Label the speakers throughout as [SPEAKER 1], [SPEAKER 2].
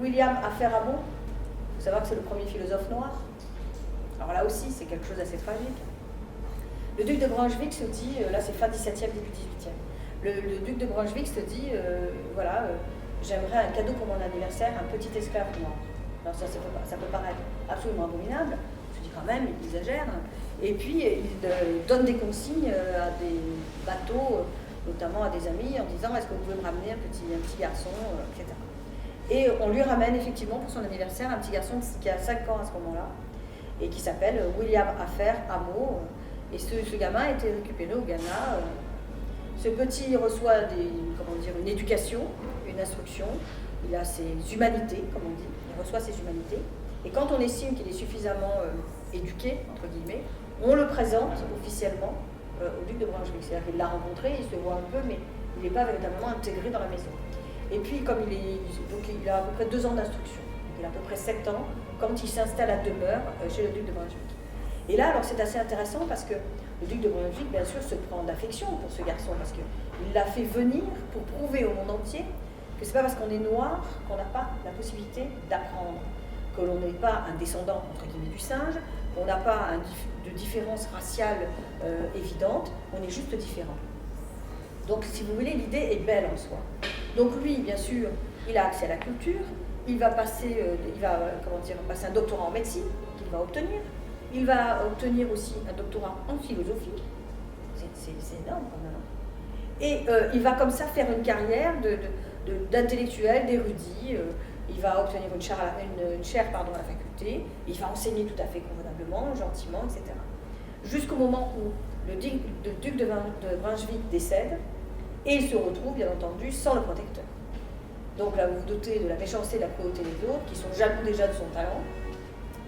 [SPEAKER 1] William Aferramo, il faut savoir que c'est le premier philosophe noir. Alors là aussi, c'est quelque chose d'assez tragique. Le duc de Brunswick se dit, là c'est fin 17e, début 18e, le duc de Brunswick se dit, voilà, j'aimerais un cadeau pour mon anniversaire, un petit esclave noir. Alors ça peut paraître absolument abominable, je dis quand même, il exagère. Et puis il donne des consignes à des bateaux, notamment à des amis, en disant est-ce que vous pouvez me ramener un petit garçon, etc. Et on lui ramène effectivement pour son anniversaire un petit garçon qui a 5 ans à ce moment-là, et qui s'appelle William Aferramo. Et ce gamin a été récupéré au Ghana. Ce petit reçoit une éducation, une instruction, il a ses humanités, comme on dit, il reçoit ses humanités. Et quand on estime qu'il est suffisamment éduqué, entre guillemets, on le présente officiellement au duc de Brunswick. C'est-à-dire qu'il l'a rencontré, il se voit un peu, mais il n'est pas véritablement intégré dans la maison. Et puis, comme il a à peu près 2 ans d'instruction, il a à peu près 7 ans, quand il s'installe à demeure chez le duc de Brunswick. Et là, alors c'est assez intéressant parce que le duc de Brunswick, bien sûr, se prend d'affection pour ce garçon, parce qu'il l'a fait venir pour prouver au monde entier que c'est pas parce qu'on est noir qu'on n'a pas la possibilité d'apprendre, que l'on n'est pas un descendant, entre guillemets, du singe, qu'on n'a pas de différence raciale évidente, on est juste différent. Donc, si vous voulez, l'idée est belle en soi. Donc lui, bien sûr, il a accès à la culture, il va passer un doctorat en médecine qu'il va obtenir. Il va obtenir aussi un doctorat en philosophie. C'est énorme quand même. Et il va comme ça faire une carrière d'intellectuel, d'érudit. Il va obtenir une chaire à la faculté. Il va enseigner tout à fait convenablement, gentiment, etc. Jusqu'au moment où le duc de Brunswick décède et il se retrouve, bien entendu, sans le protecteur. Donc là, vous vous doutez de la méchanceté et de la cruauté des autres, qui sont jaloux déjà de son talent.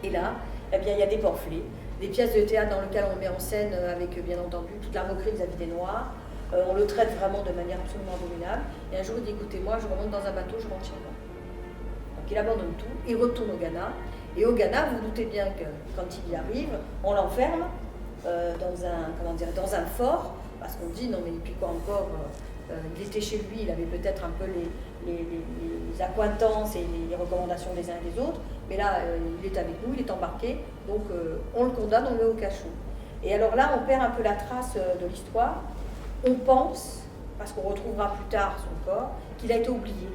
[SPEAKER 1] Et là, eh bien, il y a des pamphlets, des pièces de théâtre dans lesquelles on met en scène avec, bien entendu, toute la moquerie vis-à-vis des Noirs. On le traite vraiment de manière absolument abominable. Et un jour, il dit, écoutez, moi, je remonte dans un bateau, je rentre chez moi. Donc il abandonne tout, il retourne au Ghana. Et au Ghana, vous vous doutez bien que quand il y arrive, on l'enferme dans un fort, parce qu'on dit, non mais puis quoi encore, il était chez lui, il avait peut-être un peu les accointances et les recommandations des uns et des autres, mais là, il est avec nous, il est embarqué, donc on le condamne, on le met au cachot. Et alors là, on perd un peu la trace de l'histoire. On pense, parce qu'on retrouvera plus tard son corps, qu'il a été oublié.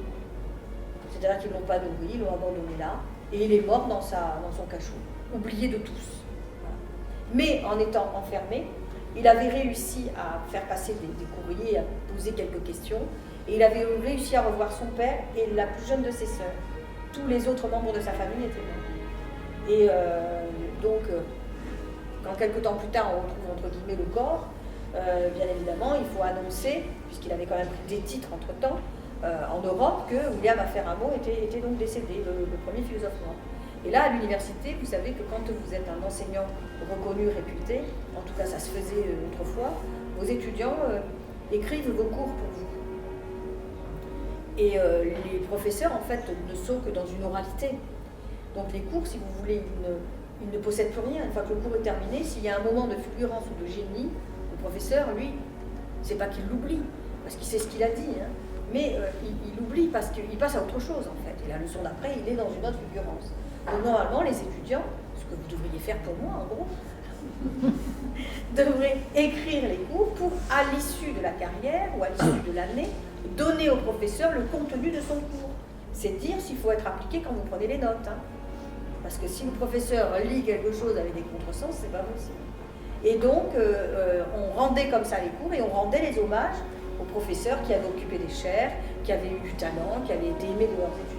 [SPEAKER 1] C'est-à-dire qu'ils ne l'ont pas nourri, ils l'ont abandonné là, et il est mort dans son cachot, oublié de tous. Voilà. Mais en étant enfermé, il avait réussi à faire passer des courriers, à poser quelques questions, et il avait réussi à revoir son père et la plus jeune de ses sœurs. Tous les autres membres de sa famille étaient morts. Et quand quelques temps plus tard on retrouve entre guillemets le corps, bien évidemment il faut annoncer, puisqu'il avait quand même pris des titres entre-temps, en Europe, que William Aferramo était donc décédé, le premier philosophe noir. Et là, à l'université, vous savez que quand vous êtes un enseignant reconnu, réputé, en tout cas ça se faisait autrefois, vos étudiants écrivent vos cours pour vous. Et les professeurs, en fait, ne sont que dans une oralité. Donc les cours, si vous voulez, ils ne possèdent plus rien. Une fois que le cours est terminé, s'il y a un moment de fulgurance ou de génie, le professeur, lui, c'est pas qu'il l'oublie, parce qu'il sait ce qu'il a dit, hein, mais il oublie parce qu'il passe à autre chose, en fait. Et la leçon d'après, il est dans une autre fulgurance. Donc normalement, les étudiants, ce que vous devriez faire pour moi, en gros, devraient écrire les cours pour, à l'issue de la carrière ou à l'issue de l'année, donner au professeur le contenu de son cours. C'est dire s'il faut être appliqué quand vous prenez les notes. Hein. Parce que si le professeur lit quelque chose avec des contresens, c'est pas possible. Et donc, on rendait comme ça les cours et on rendait les hommages aux professeurs qui avaient occupé des chaires, qui avaient eu du talent, qui avaient été aimés de leurs étudiants.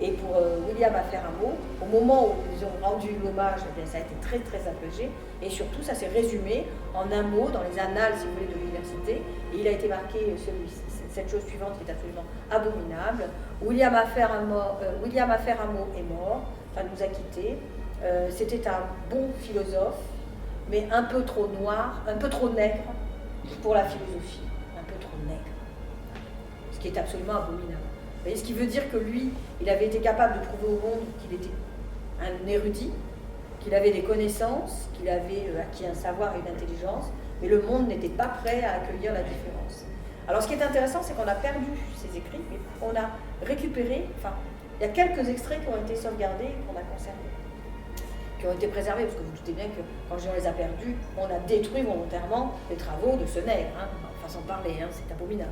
[SPEAKER 1] Et pour William Aferramo, au moment où ils ont rendu l'hommage, eh bien, ça a été très très abrégé, et surtout ça s'est résumé en un mot dans les annales, si vous voulez, de l'université, et il a été marqué cette chose suivante qui est absolument abominable. William Aferramo est mort, enfin nous a quittés. C'était un bon philosophe, mais un peu trop noir, un peu trop nègre pour la philosophie, un peu trop nègre, ce qui est absolument abominable. Vous voyez, ce qui veut dire que lui, il avait été capable de prouver au monde qu'il était un érudit, qu'il avait des connaissances, qu'il avait acquis un savoir et une intelligence, mais le monde n'était pas prêt à accueillir la différence. Alors ce qui est intéressant, c'est qu'on a perdu ses écrits, mais on a récupéré, enfin, Il y a quelques extraits qui ont été sauvegardés et qu'on a conservés, qui ont été préservés, parce que vous doutez bien que quand Jean les a perdus, on a détruit volontairement les travaux de ce nègre, hein, façon de parler, hein, c'est abominable.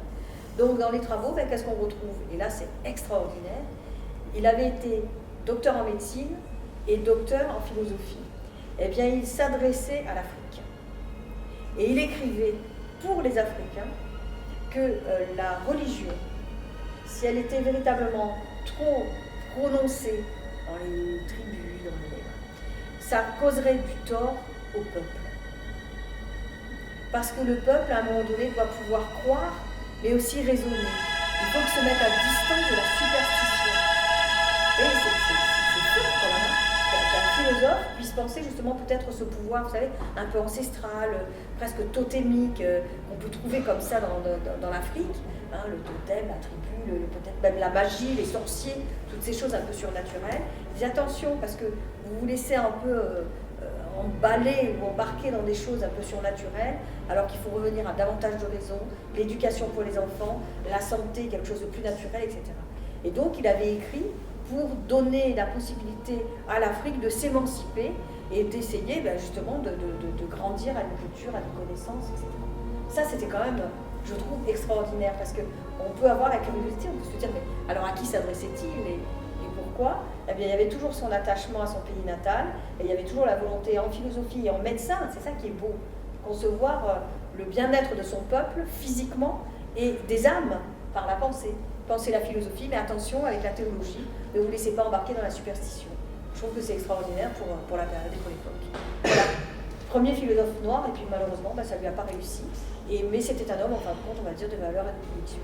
[SPEAKER 1] Donc dans les travaux, ben, qu'est-ce qu'on retrouve? Et là c'est extraordinaire, il avait été docteur en médecine et docteur en philosophie. Eh bien il s'adressait à l'Afrique. Et il écrivait pour les Africains que la religion, si elle était véritablement trop prononcée dans les tribus, ça causerait du tort au peuple. Parce que le peuple, à un moment donné, doit pouvoir croire, mais aussi raisonner. Il faut qu'il se mette à distance de la superstition. Et c'est fort quand même, qu'un philosophe puisse penser justement peut-être ce pouvoir, vous savez, un peu ancestral, presque totémique, qu'on peut trouver comme ça dans l'Afrique, hein, le totem, la tribu, peut-être même la magie, les sorciers, toutes ces choses un peu surnaturelles. Mais attention, parce que vous vous laissez un peu emballer ou embarquer dans des choses un peu surnaturelles, alors qu'il faut revenir à davantage de raison, l'éducation pour les enfants, la santé, quelque chose de plus naturel, etc. Et donc il avait écrit pour donner la possibilité à l'Afrique de s'émanciper et d'essayer ben, justement de grandir à une culture, à une connaissance, etc. Ça c'était quand même, je trouve, extraordinaire, parce qu'on peut avoir la curiosité, on peut se dire, mais alors à qui s'adressait-il et pourquoi? Eh bien, il y avait toujours son attachement à son pays natal, et il y avait toujours la volonté en philosophie et en médecin, c'est ça qui est beau, concevoir le bien-être de son peuple physiquement et des âmes par la pensée. Pensez la philosophie, mais attention avec la théologie, ne vous laissez pas embarquer dans la superstition. Je trouve que c'est extraordinaire pour la période et pour l'époque. Voilà, premier philosophe noir, et puis malheureusement, ça ne lui a pas réussi. Mais c'était un homme, en fin de compte, on va dire, de valeur et de conviction.